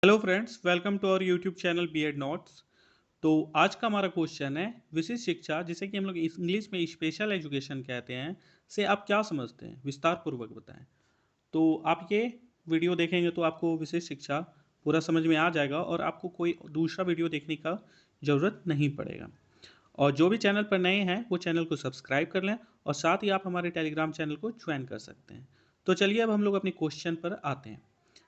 Hello friends, welcome to our YouTube channel BEd notes. तो आज का हमारा क्वेश्चन है विशिष्ट शिक्षा, जिसे कि हम लोग इंग्लिश में स्पेशल एजुकेशन कहते हैं, से आप क्या समझते हैं? विस्तार पूर्वक बताएं। तो आप ये वीडियो देखेंगे तो आपको विशिष्ट शिक्षा पूरा समझ में आ जाएगा और आपको कोई दूसरा वीडियो देखने का ज़रूरत नहीं पड़ेगा। और जो भी चैनल पर नए हैं वो चैनल को सब्सक्राइब कर लें और साथ ही आप हमारे टेलीग्राम चैनल को ज्वाइन कर सकते हैं। तो चलिए अब हम लोग अपने क्वेश्चन पर आते हैं।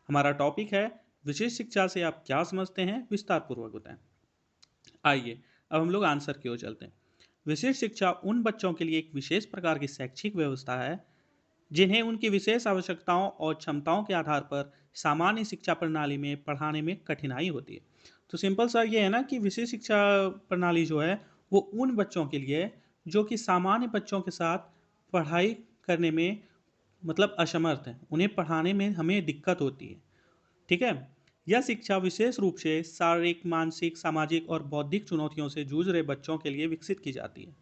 हमारा टॉपिक है विशेष शिक्षा से आप क्या समझते हैं? विस्तार पूर्वक बताएं। आइए अब हम लोग आंसर की ओर चलते हैं। विशेष शिक्षा उन बच्चों के लिए एक विशेष प्रकार की शैक्षिक व्यवस्था है जिन्हें उनकी विशेष आवश्यकताओं और क्षमताओं के आधार पर सामान्य शिक्षा प्रणाली में पढ़ाने में कठिनाई होती है। तो सिंपल सा ये है ना कि विशेष शिक्षा प्रणाली जो है वो उन बच्चों के लिए है जो कि सामान्य बच्चों के साथ पढ़ाई करने में मतलब असमर्थ हैं, उन्हें पढ़ाने में हमें दिक्कत होती है। ठीक है। यह शिक्षा विशेष रूप से शारीरिक, मानसिक, सामाजिक और बौद्धिक चुनौतियों से जूझ रहे बच्चों के लिए विकसित की जाती है।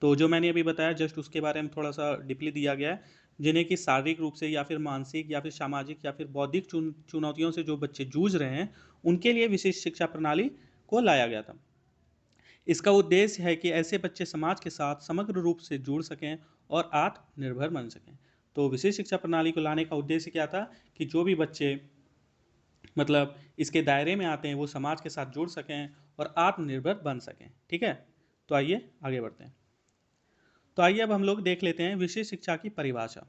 तो जो मैंने अभी बताया जस्ट उसके बारे में थोड़ा सा डीपली दिया गया है। जिन्हें कि शारीरिक रूप से या फिर मानसिक या फिर सामाजिक या फिर बौद्धिक चुनौतियों से जो बच्चे जूझ रहे हैं, उनके लिए विशेष शिक्षा प्रणाली को लाया गया था। इसका उद्देश्य है कि ऐसे बच्चे समाज के साथ समग्र रूप से जुड़ सकें और आत्मनिर्भर बन सकें। तो विशेष शिक्षा प्रणाली को लाने का उद्देश्य क्या था कि जो भी बच्चे मतलब इसके दायरे में आते हैं वो समाज के साथ जुड़ सकें और आत्मनिर्भर बन सकें। ठीक है। तो आइए आगे बढ़ते हैं। तो आइए अब हम लोग देख लेते हैं विशेष शिक्षा की परिभाषा।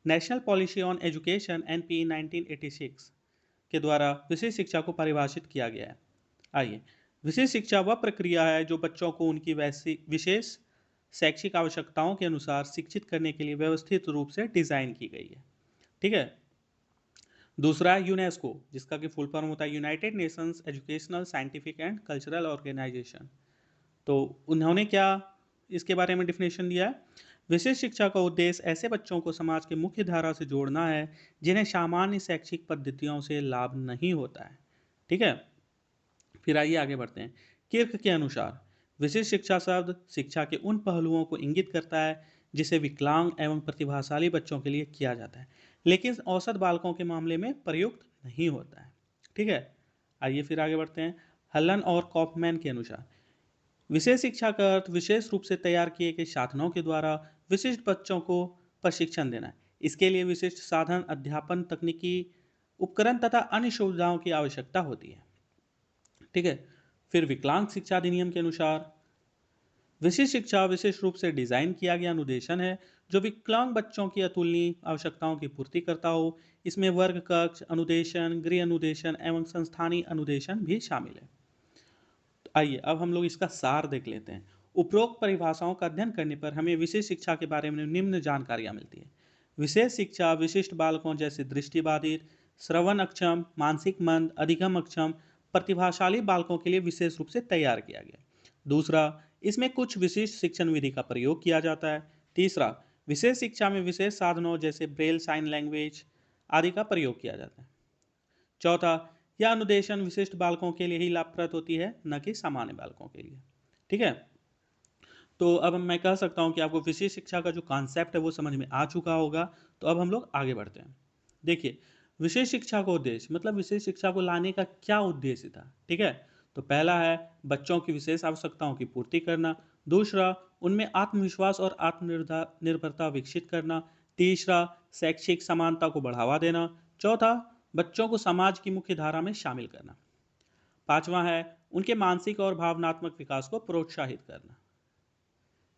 National policy on education NP 1986 के द्वारा विशेष शिक्षा को परिभाषित किया गया है। आइए, विशेष शिक्षा वह प्रक्रिया है जो बच्चों को उनकी वैसी विशेष शैक्षिक आवश्यकताओं के अनुसार शिक्षित करने के लिए व्यवस्थित रूप से डिज़ाइन की गई है। ठीक है। दूसरा है यूनेस्को, जिसका कि फुल फॉर्म होता है united nations educational, scientific and cultural organisation. तो उन्होंने क्या इसके बारे में डिफिनेशन दिया है? विशेष शिक्षा का उद्देश्य ऐसे बच्चों को समाज की मुख्य धारा से जोड़ना है जिन्हें सामान्य शैक्षिक पद्धतियों से लाभ नहीं होता है। ठीक है। फिर आइए आगे बढ़ते हैं। किर्क के अनुसार विशेष शिक्षा शब्द शिक्षा के उन पहलुओं को इंगित करता है जिसे विकलांग एवं प्रतिभाशाली बच्चों के लिए किया जाता है, लेकिन औसत बालकों के मामले में प्रयुक्त नहीं होता है। ठीक है। आइए फिर आगे बढ़ते हैं। हलन और कॉफमैन के अनुसार विशेष शिक्षा का अर्थ विशेष रूप से तैयार किए गए साधनों के द्वारा विशिष्ट बच्चों को प्रशिक्षण देना है। इसके लिए विशिष्ट साधन, अध्यापन, तकनीकी उपकरण तथा अन्य सुविधाओं की आवश्यकता होती है। ठीक है। फिर विकलांग शिक्षा अधिनियम के अनुसार विशेष शिक्षा विशेष रूप से डिजाइन किया गया अनुदेशन है जो विकलांग बच्चों की अतुलनीय आवश्यकताओं की पूर्ति करता हो। इसमें वर्ग कक्ष अनुदेशन, गृह अनुदेशन एवं संस्थानीय अनुदेशन भी शामिल है। तो आइए अब हम लोग इसका सार देख लेते हैं। उपरोक्त परिभाषाओं का अध्ययन करने पर हमें विशेष शिक्षा के बारे में निम्न जानकारियां मिलती है। विशेष शिक्षा विशिष्ट बालकों जैसे दृष्टिबाधित, श्रवण अक्षम, मानसिक मंद, अधिगम अक्षम, प्रतिभाशाली बालकों के लिए विशेष रूप से तैयार किया गया। दूसरा, इसमें कुछ विशिष्ट शिक्षण विधि का प्रयोग किया जाता है। तीसरा, विशेष शिक्षा में विशेष साधनों जैसे ब्रेल, साइन लैंग्वेज आदि का प्रयोग किया जाता है। चौथा, यह अनुदेशन विशिष्ट बालकों के लिए ही लाभप्रद होती है, न कि सामान्य बालकों के लिए। ठीक है। तो अब मैं कह सकता हूं कि आपको विशेष शिक्षा का जो कॉन्सेप्ट है वो समझ में आ चुका होगा। तो अब हम लोग आगे बढ़ते हैं। देखिए, विशेष शिक्षा का उद्देश्य मतलब विशेष शिक्षा को लाने का क्या उद्देश्य था। ठीक है। तो पहला है बच्चों की विशेष आवश्यकताओं की पूर्ति करना। दूसरा, उनमें आत्मविश्वास और आत्मनिर्भरता निर्भरता विकसित करना। तीसरा, शैक्षिक समानता को बढ़ावा देना। चौथा, बच्चों को समाज की मुख्य धारा में शामिल करना। पांचवा है उनके मानसिक और भावनात्मक विकास को प्रोत्साहित करना।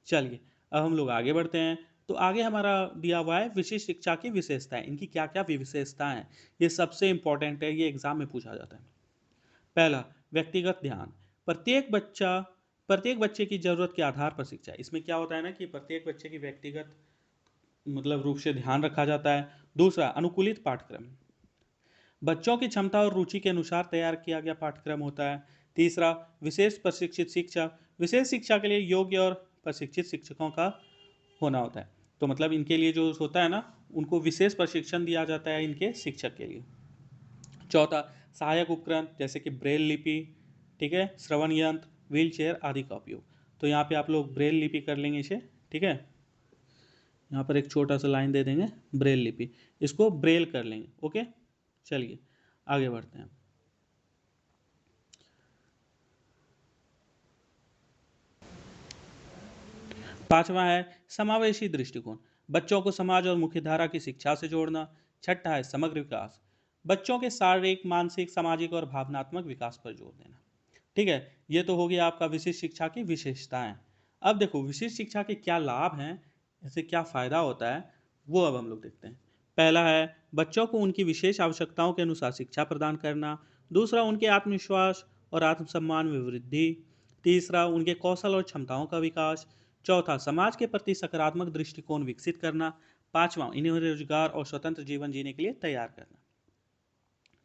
चलिए अब हम लोग आगे बढ़ते हैं। तो आगे हमारा दिया हुआ है विशिष्ट शिक्षा की विशेषताएं, इनकी क्या क्या विशेषताएं हैं। ये सबसे इंपॉर्टेंट है, ये एग्जाम में पूछा जाता है। पहला, व्यक्तिगत ध्यान। प्रत्येक बच्चे की जरूरत के आधार पर शिक्षा। इसमें क्या होता है ना कि प्रत्येक बच्चे की व्यक्तिगत मतलब रूप से ध्यान रखा जाता है। दूसरा, अनुकूलित पाठ्यक्रम, बच्चों की क्षमता और रुचि के अनुसार तैयार किया गया पाठ्यक्रम होता है। तीसरा, विशेष प्रशिक्षित शिक्षा, विशेष शिक्षा के लिए योग्य और प्रशिक्षित शिक्षकों का होना होता है। तो मतलब इनके लिए जो होता है ना, उनको विशेष प्रशिक्षण दिया जाता है इनके शिक्षक के लिए। चौथा, सहायक उपकरण जैसे कि ब्रेल लिपि, ठीक है, श्रवण यंत्र, व्हील चेयर आदि का उपयोग। तो यहाँ पे आप लोग ब्रेल लिपि कर लेंगे इसे। ठीक है। यहाँ पर एक छोटा सा लाइन दे देंगे ब्रेल लिपि, इसको ब्रेल कर लेंगे। ओके। चलिए आगे बढ़ते हैं। पांचवा है समावेशी दृष्टिकोण, बच्चों को समाज और मुख्यधारा की शिक्षा से जोड़ना। छठा है समग्र विकास, बच्चों के शारीरिक, मानसिक, सामाजिक और भावनात्मक विकास पर जोर देना। ठीक है, ये तो हो गया आपका विशिष्ट शिक्षा की विशेषताएं। अब देखो विशिष्ट शिक्षा के क्या लाभ हैं, इससे क्या फायदा होता है, वो अब हम लोग देखते हैं। पहला है बच्चों को उनकी विशेष आवश्यकताओं के अनुसार शिक्षा प्रदान करना। दूसरा, उनके आत्मविश्वास और आत्मसम्मान में वृद्धि। तीसरा, उनके कौशल और क्षमताओं का विकास। चौथा, समाज के प्रति सकारात्मक दृष्टिकोण विकसित करना। पांचवा, इन्हें रोजगार और स्वतंत्र जीवन जीने के लिए तैयार करना।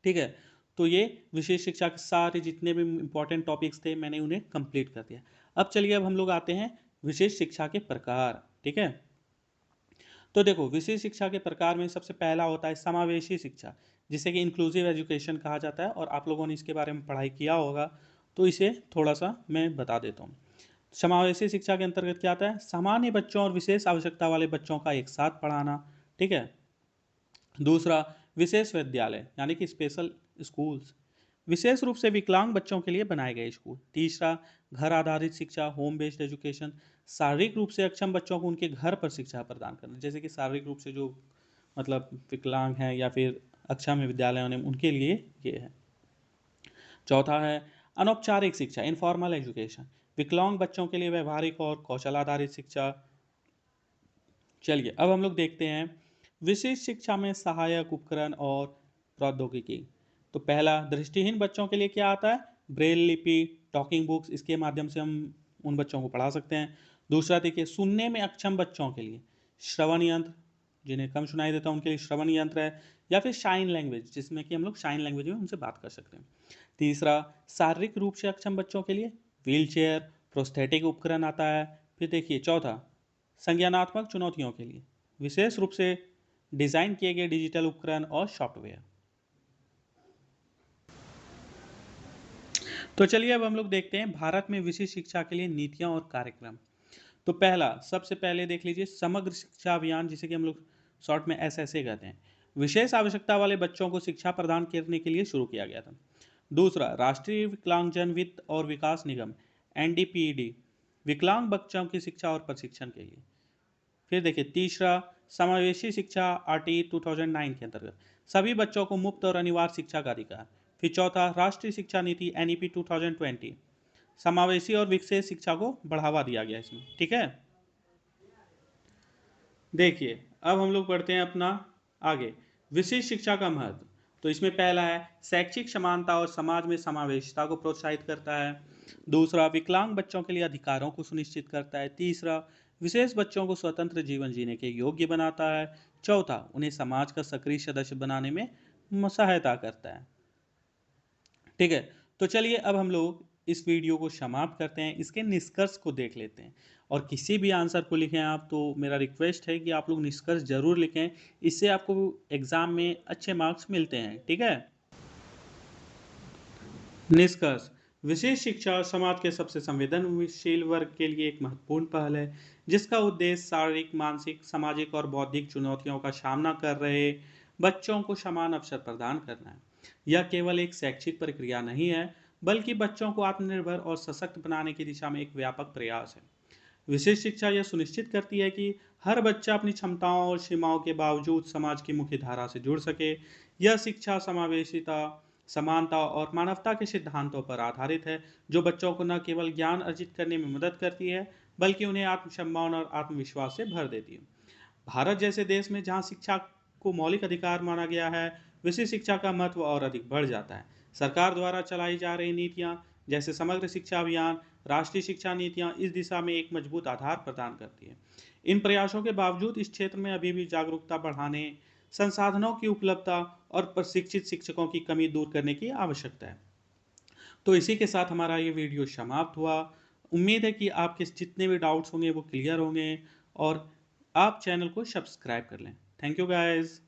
ठीक है, तो ये विशेष शिक्षा के सारे जितने भी इंपॉर्टेंट टॉपिक्स थे मैंने उन्हें कंप्लीट कर दिया। अब चलिए अब हम लोग आते हैं विशेष शिक्षा के प्रकार। ठीक है, तो देखो विशेष शिक्षा के प्रकार में सबसे पहला होता है समावेशी शिक्षा, जिसे कि इंक्लूसिव एजुकेशन कहा जाता है, और आप लोगों ने इसके बारे में पढ़ाई किया होगा, तो इसे थोड़ा सा मैं बता देता हूँ। समावेशी शिक्षा के अंतर्गत क्या आता है, सामान्य बच्चों और विशेष आवश्यकता वाले बच्चों का एक साथ पढ़ाना। ठीक है, दूसरा, विशेष विद्यालय यानी कि स्पेशल स्कूल्स, विशेष रूप से विकलांग बच्चों के लिए बनाए गए स्कूल। तीसरा, घर आधारित शिक्षा, होम बेस्ड एजुकेशन, शारीरिक रूप से अक्षम बच्चों को उनके घर पर शिक्षा प्रदान करना, जैसे कि शारीरिक रूप से जो मतलब विकलांग हैं या फिर अक्षम है विद्यालयों ने, उनके लिए ये है। चौथा है अनौपचारिक शिक्षा, इनफॉर्मल एजुकेशन, विकलांग बच्चों के लिए व्यवहारिक और कौशल आधारित शिक्षा। चलिए अब हम लोग देखते हैं विशेष शिक्षा में सहायक उपकरण और प्रौद्योगिकी। तो पहला, दृष्टिहीन बच्चों के लिए क्या आता है, ब्रेल लिपि, टॉकिंग बुक्स, इसके माध्यम से हम उन बच्चों को पढ़ा सकते हैं। दूसरा देखिए, सुनने में अक्षम बच्चों के लिए श्रवण यंत्र, जिन्हें कम सुनाई देता है उनके लिए श्रवण यंत्र है, या फिर शाइन लैंग्वेज, जिसमें कि हम लोग शाइन लैंग्वेज में उनसे बात कर सकते हैं। तीसरा, शारीरिक रूप से अक्षम बच्चों के लिए व्हील चेयर, प्रोस्थेटिक उपकरण आता है। फिर देखिए चौथा, संज्ञानात्मक चुनौतियों के लिए विशेष रूप से डिजाइन किए गए डिजिटल उपकरण और सॉफ्टवेयर। तो चलिए अब हम लोग देखते हैं भारत में विशेष शिक्षा के लिए नीतियां और कार्यक्रम। तो पहला, सबसे पहले देख लीजिए समग्र शिक्षा अभियान, जिसे कि हम लोग शॉर्ट में एसएसए कहते हैं, विशेष आवश्यकता वाले बच्चों को शिक्षा प्रदान करने के लिए शुरू किया गया था। दूसरा, राष्ट्रीय विकलांगजन वित्त और विकास निगम, एनडीपीडी, विकलांग बच्चों की शिक्षा और प्रशिक्षण के लिए। फिर देखिए तीसरा, समावेशी शिक्षा आरटी 2009 के अंतर्गत सभी बच्चों को मुफ्त और अनिवार्य शिक्षा का अधिकार। फिर चौथा, राष्ट्रीय शिक्षा नीति एनईपी 2020, समावेशी और विकसित शिक्षा को बढ़ावा दिया गया इसमें। ठीक है, देखिए अब हम लोग पढ़ते हैं अपना आगे विशिष्ट शिक्षा का महत्व। तो इसमें पहला है शैक्षिक समानता और समाज में समावेशिता को प्रोत्साहित करता है। दूसरा, विकलांग बच्चों के लिए अधिकारों को सुनिश्चित करता है। तीसरा, विशेष बच्चों को स्वतंत्र जीवन जीने के योग्य बनाता है। चौथा, उन्हें समाज का सक्रिय सदस्य बनाने में सहायता करता है। ठीक है, तो चलिए अब हम लोग इस वीडियो को समाप्त करते हैं, इसके निष्कर्ष को देख लेते हैं। और किसी भी आंसर को लिखें आप, तो मेरा रिक्वेस्ट है कि आप लोग निष्कर्ष जरूर लिखें, इससे आपको एग्जाम में अच्छे मार्क्स मिलते हैं। ठीक है, निष्कर्ष, विशेष शिक्षा समाज के सबसे संवेदनशील वर्ग के लिए एक महत्वपूर्ण पहल है, जिसका उद्देश्य शारीरिक, मानसिक, सामाजिक और बौद्धिक चुनौतियों का सामना कर रहे बच्चों को समान अवसर प्रदान करना है। यह केवल एक शैक्षिक प्रक्रिया नहीं है, बल्कि बच्चों को आत्मनिर्भर और सशक्त बनाने की दिशा में एक व्यापक प्रयास है। विशेष शिक्षा यह सुनिश्चित करती है कि हर बच्चा अपनी क्षमताओं और सीमाओं के बावजूद समाज की मुख्य धारा से जुड़ सके। यह शिक्षा समावेशिता, समानता और मानवता के सिद्धांतों पर आधारित है, जो बच्चों को न केवल ज्ञान अर्जित करने में मदद करती है, बल्कि उन्हें आत्मसम्मान और आत्मविश्वास से भर देती है। भारत जैसे देश में जहां शिक्षा को मौलिक अधिकार माना गया है, विशेष शिक्षा का महत्व और अधिक बढ़ जाता है। सरकार द्वारा चलाई जा रही नीतियां, जैसे समग्र शिक्षा अभियान, राष्ट्रीय शिक्षा नीतियां, इस दिशा में एक मजबूत आधार प्रदान करती है। इन प्रयासों के बावजूद इस क्षेत्र में अभी भी जागरूकता बढ़ाने, संसाधनों की उपलब्धता और प्रशिक्षित शिक्षकों की कमी दूर करने की आवश्यकता है। तो इसी के साथ हमारा ये वीडियो समाप्त हुआ। उम्मीद है कि आपके जितने भी डाउट्स होंगे वो क्लियर होंगे, और आप चैनल को सब्सक्राइब कर लें। Thank you guys.